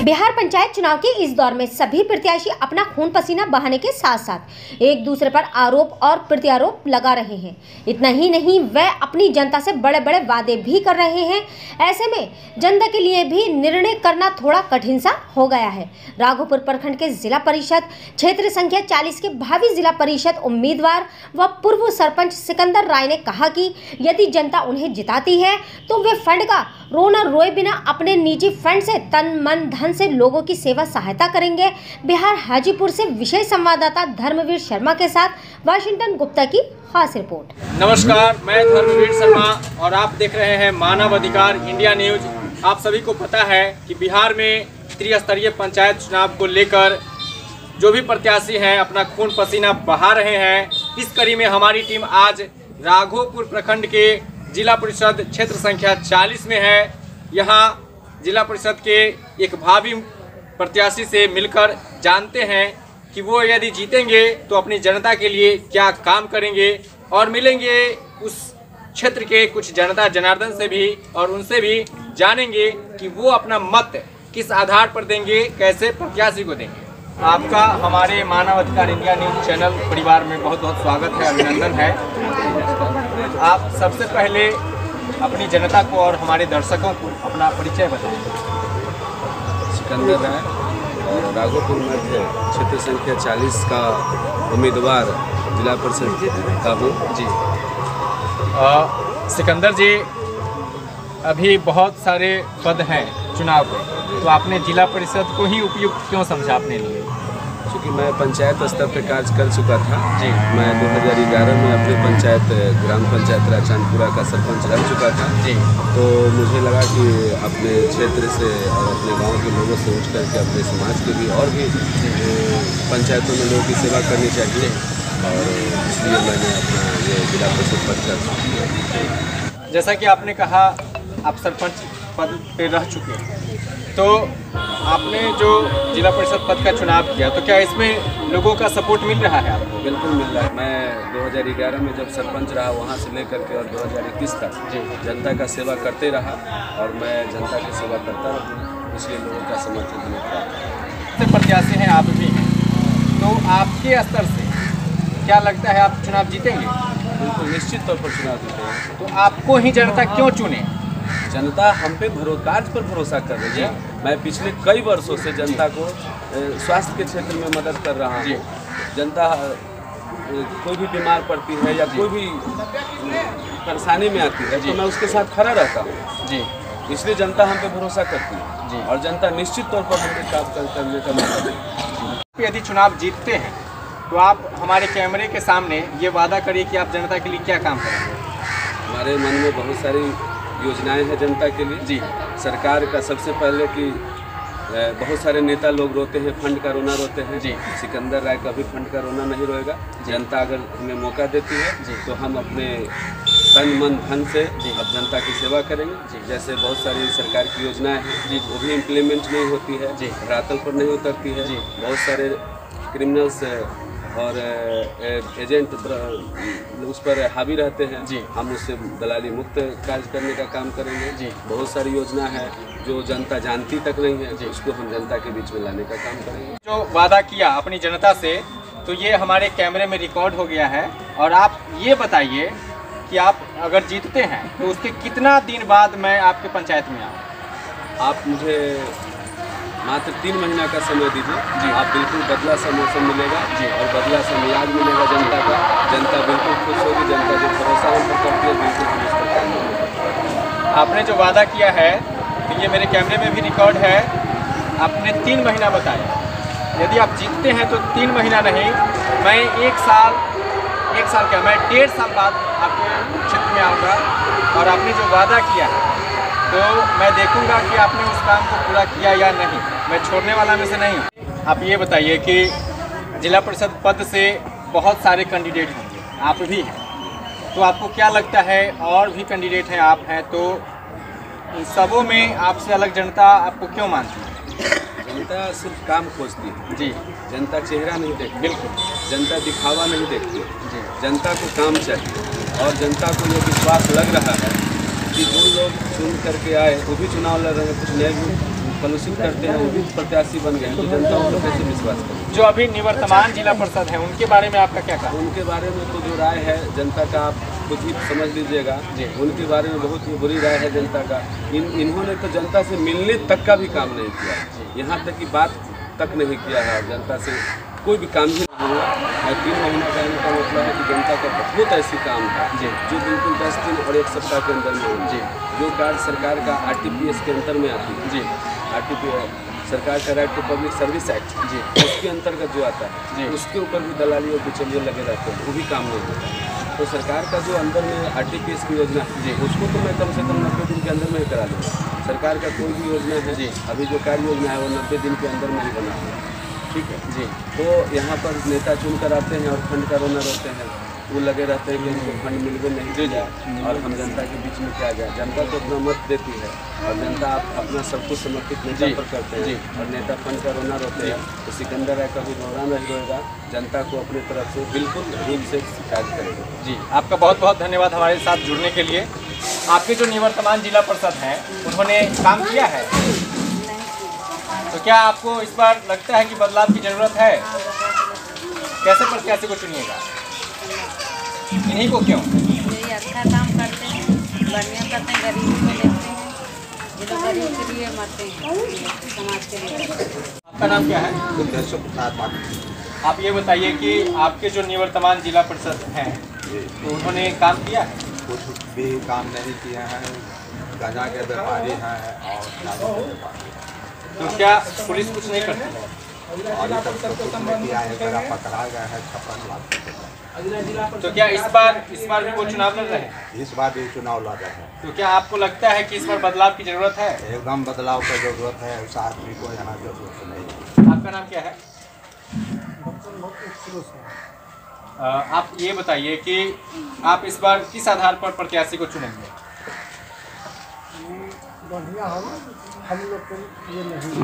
बिहार पंचायत चुनाव के इस दौर में सभी प्रत्याशी अपना खून पसीना बहाने के साथ साथ एक दूसरे पर आरोप और प्रत्यारोप लगा रहे हैं। इतना ही नहीं, वह अपनी जनता से बड़े बड़े वादे भी कर रहे हैं। ऐसे में जनता के लिए भी निर्णय करना थोड़ा कठिन सा हो गया है। राघोपुर प्रखंड के जिला परिषद क्षेत्र संख्या 40 के भावी जिला परिषद उम्मीदवार व पूर्व सरपंच सिकंदर राय ने कहा कि यदि जनता उन्हें जिताती है तो वे फंड का रोना रोए बिना अपने निजी फंड से तन मन धन से लोगों की सेवा सहायता करेंगे। बिहार हाजीपुर से विशेष संवाददाता धर्मवीर शर्मा के साथ वाशिंगटन गुप्ता की खास रिपोर्ट। नमस्कार, मैं धर्मवीर शर्मा और आप देख रहे हैं मानव अधिकार इंडिया न्यूज। आप सभी को पता है कि बिहार में त्रिस्तरीय पंचायत चुनाव को लेकर जो भी प्रत्याशी हैं अपना खून पसीना बहा रहे हैं। इस कड़ी में हमारी टीम आज राघोपुर प्रखंड के जिला परिषद क्षेत्र संख्या 40 में है। यहाँ जिला परिषद के एक भावी प्रत्याशी से मिलकर जानते हैं कि वो यदि जीतेंगे तो अपनी जनता के लिए क्या काम करेंगे, और मिलेंगे उस क्षेत्र के कुछ जनता जनार्दन से भी और उनसे भी जानेंगे कि वो अपना मत किस आधार पर देंगे, कैसे प्रत्याशी को देंगे। आपका हमारे मानव अधिकार इंडिया न्यूज चैनल परिवार में बहुत बहुत स्वागत है, अभिनंदन है। आप सबसे पहले अपनी जनता को और हमारे दर्शकों को अपना परिचय बताएं। सिकंदर राय और राघोपुर मध्य क्षेत्र संख्या 40 का उम्मीदवार जिला परिषद का हूँ जी। सिकंदर जी, अभी बहुत सारे पद हैं चुनाव में, तो आपने जिला परिषद को ही उपयुक्त क्यों समझा अपने लिए? क्योंकि मैं पंचायत स्तर पर कार्य कर चुका था जी। मैं 2011 में अपने पंचायत ग्राम पंचायत राजचांदपुरा का सरपंच रह चुका था जी। तो मुझे लगा कि अपने क्षेत्र से और अपने गांव के लोगों से उठ करके अपने समाज के भी और भी पंचायतों में लोगों की सेवा करनी चाहिए, और इसलिए मैंने अपना ये जिला परिषद पद कर। जैसा कि आपने कहा आप सरपंच पद पे रह चुके हैं, तो आपने जो जिला परिषद पद का चुनाव किया, तो क्या इसमें लोगों का सपोर्ट मिल रहा है आपको? बिल्कुल मिल रहा है। मैं 2011 में जब सरपंच रहा वहाँ से लेकर के और 2021 तक जनता का सेवा करते रहा, और मैं जनता की सेवा करता रहूँ, इसलिए लोगों का समर्थन मिलता है। प्रत्याशी हैं आप भी हैं, तो आपके स्तर से क्या लगता है आप चुनाव जीतेंगे? बिल्कुल निश्चित तौर पर चुनाव जीतेंगे। तो आपको ही जनता क्यों चुने? जनता हम पे कार्य पर भरोसा कर रही है। मैं पिछले कई वर्षों से जनता को स्वास्थ्य के क्षेत्र में मदद कर रहा हूँ। जनता कोई भी बीमार पड़ती है या कोई भी परेशानी में आती है तो मैं उसके साथ खड़ा रहता हूँ जी। इसलिए जनता हम पे भरोसा करती है जी, और जनता निश्चित तौर पर हमसे काम करने का मौका देती है। यदि चुनाव जीतते हैं तो आप हमारे कैमरे के सामने ये वादा करिए कि आप जनता के लिए क्या काम करेंगे। हमारे मन में बहुत सारी योजनाएं हैं जनता के लिए जी। सरकार का सबसे पहले कि बहुत सारे नेता लोग रोते हैं, फंड का रोना रोते हैं जी। सिकंदर राय का भी फंड का रोना नहीं रोएगा। जनता अगर हमें मौका देती है जी, तो हम अपने तन मन धन से अब जनता की सेवा करेंगे जी। जैसे बहुत सारी सरकार की योजनाएं हैं जी, वो भी इम्प्लीमेंट नहीं होती है जी, रातल पर नहीं उतरती है जी। बहुत सारे क्रिमिनल्स और एजेंट उस पर हावी रहते हैं जी, हम उससे दलाली मुक्त कार्य करने का काम करेंगे जी। बहुत सारी योजना है जो जनता जानती तक नहीं है जी, उसको हम जनता के बीच में लाने का काम करेंगे। जो वादा किया अपनी जनता से, तो ये हमारे कैमरे में रिकॉर्ड हो गया है, और आप ये बताइए कि आप अगर जीतते हैं तो उसके कितना दिन बाद मैं आपके पंचायत में आऊँ? आप मुझे मात्र 3 महीना का समय दीजिए जी। आप बिल्कुल बदला सा मौसम मिलेगा जी, और बदला सा मिजाज मिलेगा जनता का। जनता बिल्कुल खुश होगी। जनता जो भरोसा हम पर करती है, बिल्कुल हम उस पर काम करेंगे। आपने जो वादा किया है तो ये मेरे कैमरे में भी रिकॉर्ड है। आपने 3 महीना बताया, यदि आप जीतते हैं तो 3 महीना नहीं, मैं 1 साल क्या, मैं 1.5 साल बाद आपके क्षेत्र में आऊँगा, और आपने जो वादा किया है तो मैं देखूंगा कि आपने उस काम को पूरा किया या नहीं। मैं छोड़ने वाला में से नहीं हूँ। आप ये बताइए कि जिला परिषद पद से बहुत सारे कैंडिडेट होंगे, आप भी हैं, तो आपको क्या लगता है और भी कैंडिडेट हैं, आप हैं, तो इन सबों में आपसे अलग जनता आपको क्यों मानती है? जनता सिर्फ काम खोजती है जी। जनता चेहरा नहीं देखती। बिल्कुल। जनता दिखावा नहीं देखती जी। जनता को काम चाहिए, और जनता को ये विश्वास लग रहा है कि जो लोग चुन करके आए वो भी चुनाव लड़ रहे हैं, कुछ नए भी कलुषित करते हैं वो भी प्रत्याशी बन गए हैं, तो जनता उन पर कैसे विश्वास करेगी। जो अभी निवर्तमान जिला परिषद है उनके बारे में आपका क्या कहना? उनके बारे में तो जो राय है जनता का आप खुद ही समझ लीजिएगा। उनके बारे में बहुत ही बुरी राय है जनता का। इन्होंने तो जनता से मिलने तक का भी काम नहीं किया, यहाँ तक कि बात तक नहीं किया है, और जनता से कोई भी काम ही नहीं हुआ। 3 महीना कहने का मतलब है कि जनता का बहुत ऐसी काम है जो बिल्कुल 10 दिन और 1 सप्ताह के अंदर में होंगे। जो कार्ड सरकार का RTPS के अंतर में आती है, RTPS सरकार का right to public service act, उसके अंतर्गत जो आता है उसके ऊपर भी दलाली और बिचौलिए लगे रहते हैं, वो भी काम नहीं होता। तो सरकार का जो अंदर में RTPS की योजना है उसको तो मैं कम से कम 90 दिन के अंदर में ही करा लूँगा। सरकार का कोई भी योजना है अभी जो कार्य योजना है वो 90 दिन के अंदर में ही बना है, ठीक है जी। तो यहाँ पर नेता चुन कर आते हैं और फंड का रोना रोते हैं, वो लगे रहते हैं कि उनको फंड मिलवे नहीं दे जाए और हम जनता के बीच में क्या जाए। जनता तो अपना मत देती है और जनता अपना सब कुछ समर्पित नेता पर करते हैं और नेता फंड का रोना रोते हैं। तो सिकंदर राय कभी रोना नहीं रोएगा, जनता को अपनी तरफ से बिल्कुल रूप से शिकायत करेगा। जी, आपका बहुत बहुत धन्यवाद हमारे साथ जुड़ने के लिए। आपके जो निवर्तमान जिला परिषद हैं उन्होंने काम किया है, तो क्या आपको इस बार लगता है कि बदलाव की जरूरत है? कैसे प्रत्याशी को चुनिएगा? इन्हीं को क्यों? यही अच्छा काम करते हैं, बढ़िया करते हैं, गरीबी को देखते हैं, ये लोग गरीब के लिए मरते हैं, समाज के लिए। आपका नाम क्या है? आप ये बताइए कि आपके जो निवर्तमान जिला परिषद हैं तो उन्होंने काम किया है? कुछ भी काम नहीं किए हैं, गांजा के व्यापारी हैं और तो क्या पुलिस कुछ नहीं करती है? अभी तक तो कुछ नहीं किया है, जरा पकड़ा गया है 56 लाख। तो क्या इस बार भी वो चुनाव लड़ रहे हैं? इस बार भी चुनाव लड़ रहे हैं। तो क्या आपको लगता है कि इस बार बदलाव की जरूरत है? एकदम बदलाव की जरूरत है, उस आदमी को यहाँ जरूरत नहीं। आपका नाम क्या है? आप ये बताइए कि आप इस बार किस आधार पर प्रत्याशी को चुनेंगे? बढ़िया हम लोग को ये नहीं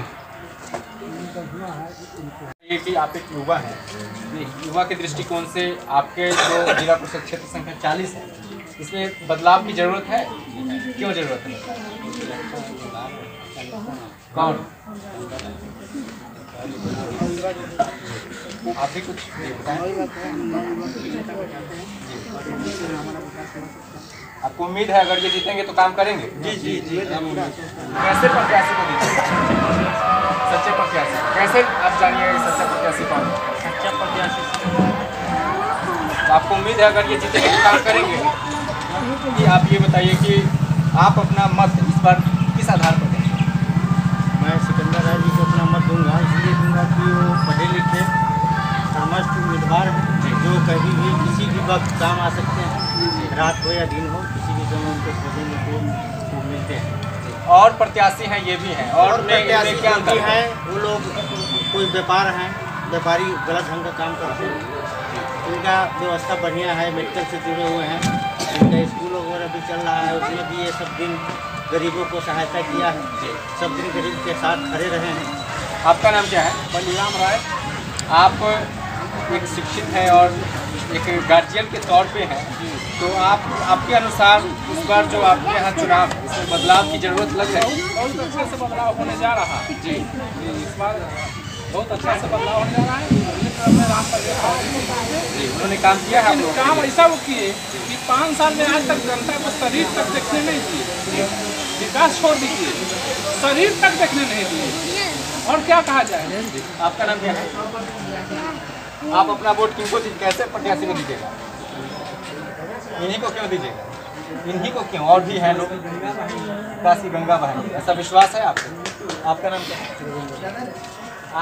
बढ़िया है। ये कि आप एक युवा हैं, युवा के दृष्टिकोण से आपके जो जिला परिषद क्षेत्र संख्या 40 है, इसमें बदलाव की जरूरत है? क्यों जरूरत है? कौन? आप भी कुछ बताएं। आपको उम्मीद है अगर ये जीतेंगे तो काम करेंगे? जी। कैसे प्रत्याशी को दीजिए? सच्चे प्रत्याशी कैसे आप जानिए सच्चा प्रत्याशी कौन है? सच्चा प्रत्याशी तो आपको उम्मीद है अगर ये जीतेंगे तो काम करेंगे? कि आप ये बताइए कि आप अपना मत इस बार किस आधार पर देंगे? मैं सिकंदर राय जी को अपना मत दूंगा, इसलिए दूंगा कि वो पढ़े लिखे समस्त उम्मीदवार हैं जो कभी भी किसी भी वक्त काम आ सकते हैं, रात हो या दिन हो, किसी भी समय उनको खोजने को मिलते हैं। और प्रत्याशी हैं ये भी हैं और प्रत्याशी क्या अंतर भी है, वो लोग कोई व्यापार हैं, व्यापारी गलत ढंग का काम करते हैं, उनका व्यवस्था बढ़िया है, मेडिकल से जुड़े हुए हैं, उनका स्कूल वगैरह भी चल रहा है, उसमें भी ये सब दिन गरीबों को सहायता किया है, सब दिन गरीब के साथ खड़े रहे हैं। आपका नाम क्या है? बलिराम राय। आप एक शिक्षित हैं और एक गार्जियन के तौर पे हैं, तो आपके अनुसार इस बार जो आपके यहाँ चुनाव है इसमें बदलाव की जरूरत लग रही है? बहुत अच्छे से बदलाव होने जा रहा है जी। इस बार बहुत अच्छा से बदलाव होने जा रहा है। उन्होंने काम किया है? काम ऐसा वो किए कि 5 साल में आज तक जनता को शरीर तक देखने नहीं दिए, विकास छोड़ दीजिए, शरीर तक देखने नहीं दिए, और क्या कहा जाए। आपका नाम क्या है? आप अपना वोट किनको कैसे प्रत्याशी को दीजिएगा? इन्हीं को क्यों दीजिएगा? इन्हीं को क्यों? और भी हैं लोग, काशी गंगा बहन, ऐसा विश्वास है आपको? आपका नाम क्या है?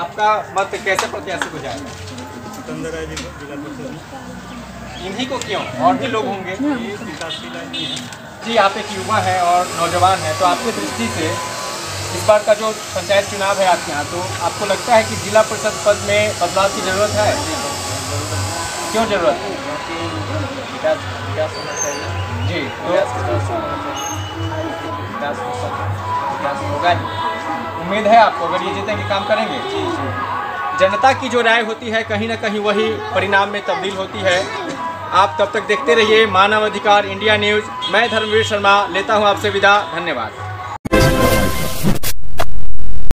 आपका मत कैसे प्रत्याशी को जाएगा? सिकंदर राय जी को जिला परिषद। इन्हीं को क्यों? और भी लोग होंगे। जी, आप एक युवा हैं और नौजवान हैं, तो आपकी दृष्टि से इस बार का जो पंचायत चुनाव है आपके यहाँ, तो आपको लगता है कि जिला परिषद पद में बदलाव की जरूरत है? क्यों जरूरत है? जी, तो होगा। उम्मीद है आपको अगर ये जीतेंगे काम करेंगे? जनता की जो राय होती है कहीं ना कहीं वही परिणाम में तब्दील होती है। आप तब तक देखते रहिए मानव अधिकार इंडिया न्यूज़। मैं धर्मवीर शर्मा लेता हूँ आपसे विदा। धन्यवाद।